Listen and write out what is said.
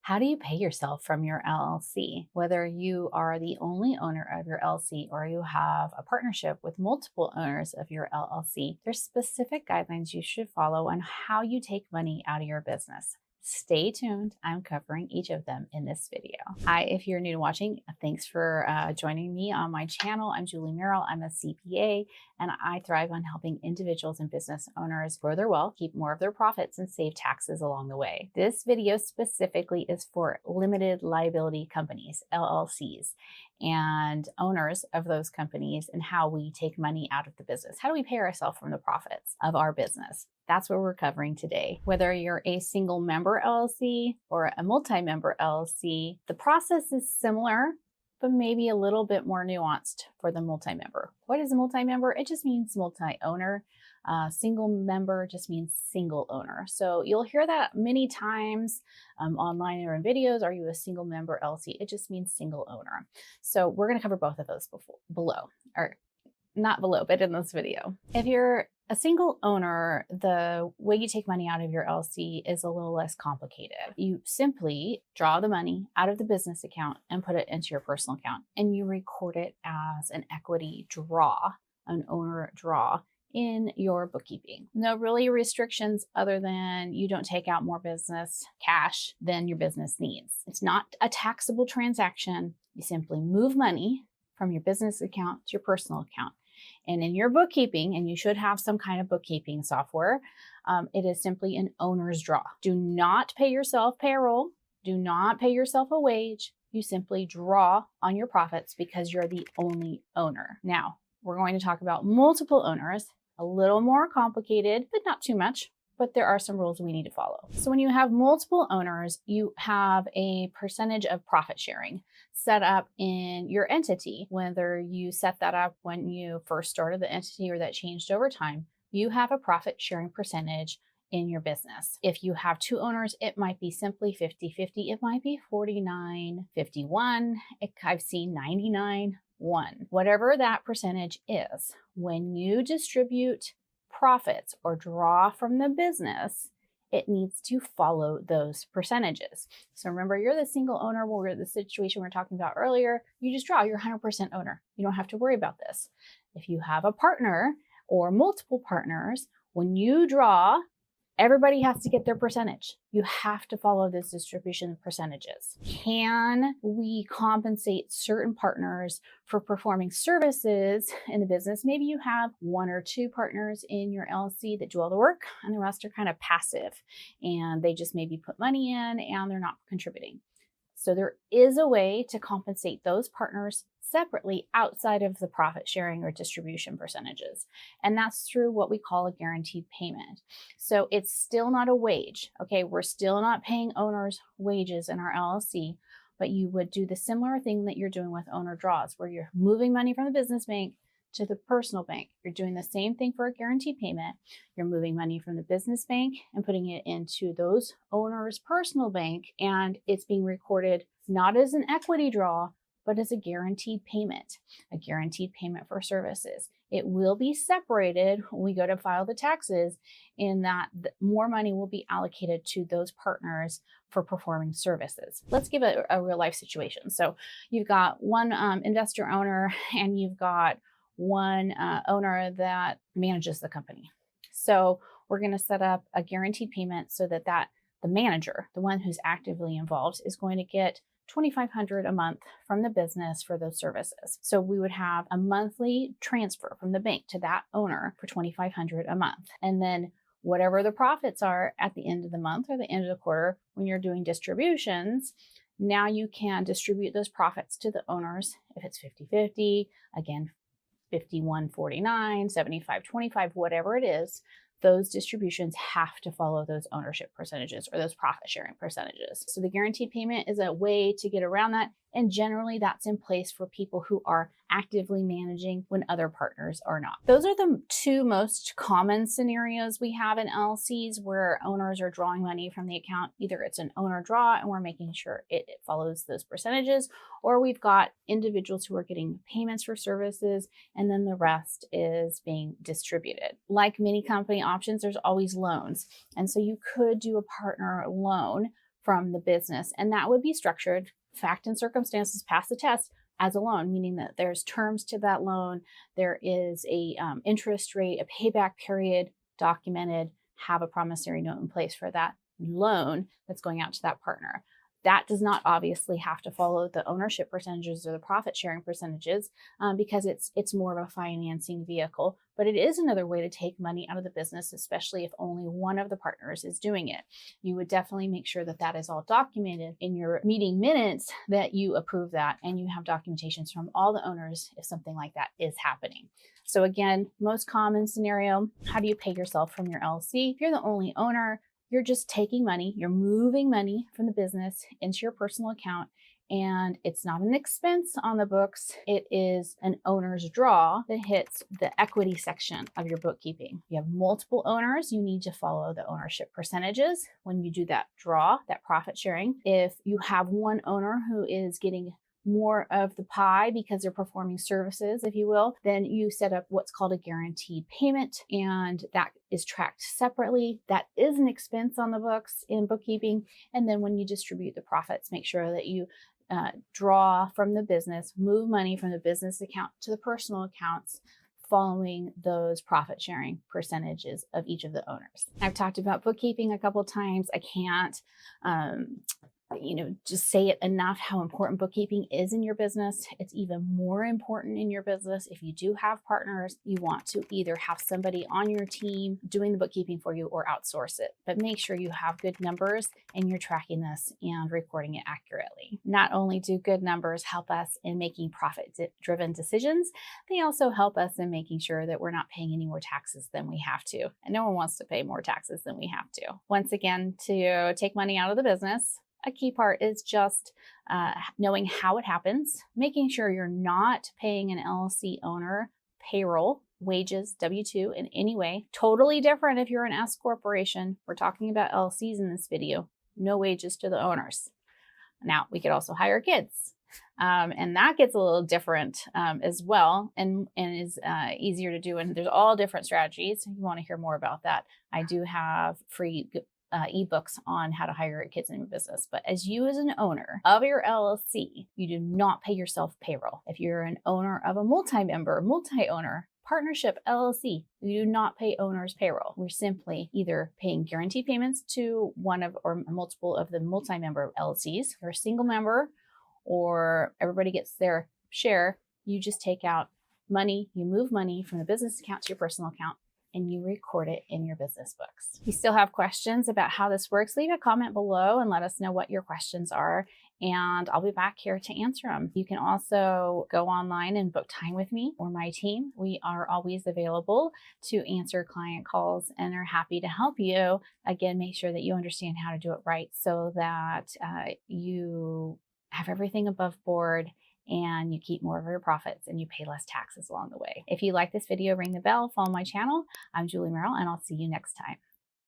How do you pay yourself from your LLC? Whether you are the only owner of your LLC or you have a partnership with multiple owners of your LLC, there's specific guidelines you should follow on how you take money out of your business. Stay tuned. I'm covering each of them in this video. Hi, if you're new to watching, thanks for joining me on my channel. I'm Julie Merrill. I'm a CPA, and I thrive on helping individuals and business owners grow their wealth, keep more of their profits, and save taxes along the way. This video specifically is for limited liability companies, LLCs, and owners of those companies and how we take money out of the business. How do we pay ourselves from the profits of our business? That's what we're covering today. Whether you're a single member LLC or a multi-member LLC, the process is similar, but maybe a little bit more nuanced for the multi-member. What is a multi-member? It just means multi-owner. Single member just means single owner. So you'll hear that many times online or in videos. Are you a single member LLC? It just means single owner. So we're going to cover both of those below, or not below, but in this video. If you're a single owner, the way you take money out of your LLC is a little less complicated. You simply draw the money out of the business account and put it into your personal account, and you record it as an equity draw, an owner draw in your bookkeeping. No really restrictions other than you don't take out more business cash than your business needs. It's not a taxable transaction. You simply move money from your business account to your personal account. And in your bookkeeping, and you should have some kind of bookkeeping software, it is simply an owner's draw. Do not pay yourself payroll. Do not pay yourself a wage. You simply draw on your profits because you're the only owner. Now, we're going to talk about multiple owners, a little more complicated, but not too much. But there are some rules we need to follow. So when you have multiple owners, you have a percentage of profit sharing set up in your entity. Whether you set that up when you first started the entity or that changed over time, you have a profit sharing percentage in your business. If you have two owners, it might be simply 50-50. It might be 49-51. I've seen 99-1. Whatever that percentage is, when you distribute profits or draw from the business, it needs to follow those percentages. So remember, you're the single owner, where the situation we were talking about earlier, you just draw, you're 100% owner. You don't have to worry about this. If you have a partner or multiple partners, when you draw, everybody has to get their percentage. You have to follow this distribution percentages. Can we compensate certain partners for performing services in the business? Maybe you have one or two partners in your LLC that do all the work and the rest are kind of passive and they just maybe put money in and they're not contributing. So there is a way to compensate those partners separately outside of the profit sharing or distribution percentages. And that's through what we call a guaranteed payment. So it's still not a wage. Okay, we're still not paying owners wages in our LLC, but you would do the similar thing that you're doing with owner draws, where you're moving money from the business bank to the personal bank. You're doing the same thing for a guaranteed payment. You're moving money from the business bank and putting it into those owners' personal bank, and it's being recorded not as an equity draw, but as a guaranteed payment for services. It will be separated when we go to file the taxes, in that more money will be allocated to those partners for performing services. Let's give a real life situation. So you've got one investor owner and you've got one owner that manages the company. So we're going to set up a guaranteed payment so that the manager, the one who's actively involved, is going to get $2,500 a month from the business for those services. So we would have a monthly transfer from the bank to that owner for $2,500 a month. And then whatever the profits are at the end of the month or the end of the quarter, when you're doing distributions, now you can distribute those profits to the owners. If it's 50-50, again, 51-49, 75-25, whatever it is, those distributions have to follow those ownership percentages or those profit sharing percentages. So the guaranteed payment is a way to get around that. And generally that's in place for people who are actively managing when other partners are not. Those are the two most common scenarios we have in LLCs where owners are drawing money from the account. Either it's an owner draw and we're making sure it follows those percentages, or we've got individuals who are getting payments for services and then the rest is being distributed. Like many company options, there's always loans. And so you could do a partner loan from the business. And that would be structured, fact and circumstances pass the test, as a loan, meaning that there's terms to that loan, there is a interest rate, a payback period documented, have a promissory note in place for that loan that's going out to that partner. That does not obviously have to follow the ownership percentages or the profit sharing percentages because it's more of a financing vehicle. But it is another way to take money out of the business, especially if only one of the partners is doing it. You would definitely make sure that that is all documented in your meeting minutes, that you approve that and you have documentations from all the owners if something like that is happening. So again, most common scenario, how do you pay yourself from your LLC? If you're the only owner, you're just taking money, you're moving money from the business into your personal account, and it's not an expense on the books. It is an owner's draw that hits the equity section of your bookkeeping. If you have multiple owners, you need to follow the ownership percentages when you do that draw, that profit sharing. If you have one owner who is getting more of the pie because they're performing services, if you will, then you set up what's called a guaranteed payment, and that is tracked separately. That is an expense on the books in bookkeeping. And then when you distribute the profits, make sure that you draw from the business, move money from the business account to the personal accounts, following those profit sharing percentages of each of the owners. I've talked about bookkeeping a couple of times. I can't just say it enough how important bookkeeping is in your business. It's even more important in your business if you do have partners. You want to either have somebody on your team doing the bookkeeping for you or outsource it, but make sure you have good numbers and you're tracking this and recording it accurately. Not only do good numbers help us in making profit-driven decisions, they also help us in making sure that we're not paying any more taxes than we have to. And no one wants to pay more taxes than we have to. Once again, to take money out of the business, a key part is just knowing how it happens, making sure you're not paying an LLC owner payroll, wages, W-2 in any way. Totally different if you're an S corporation. We're talking about LLCs in this video. No wages to the owners. Now, we could also hire kids. And that gets a little different as well and is easier to do. And there's all different strategies. If you want to hear more about that, I do have free ebooks on how to hire kids in your business. But as an owner of your LLC, you do not pay yourself payroll. If you're an owner of a multi-member, multi-owner partnership LLC, you do not pay owners payroll. We're simply either paying guaranteed payments to one of or multiple of the multi-member LLCs. If you're a single member or everybody gets their share, you just take out money, you move money from the business account to your personal account, and you record it in your business books. If you still have questions about how this works, leave a comment below and let us know what your questions are, and I'll be back here to answer them. You can also go online and book time with me or my team. We are always available to answer client calls and are happy to help you. Again, make sure that you understand how to do it right so that you have everything above board and you keep more of your profits and you pay less taxes along the way. If you like this video, ring the bell, follow my channel. I'm Julie Merrill, and I'll see you next time.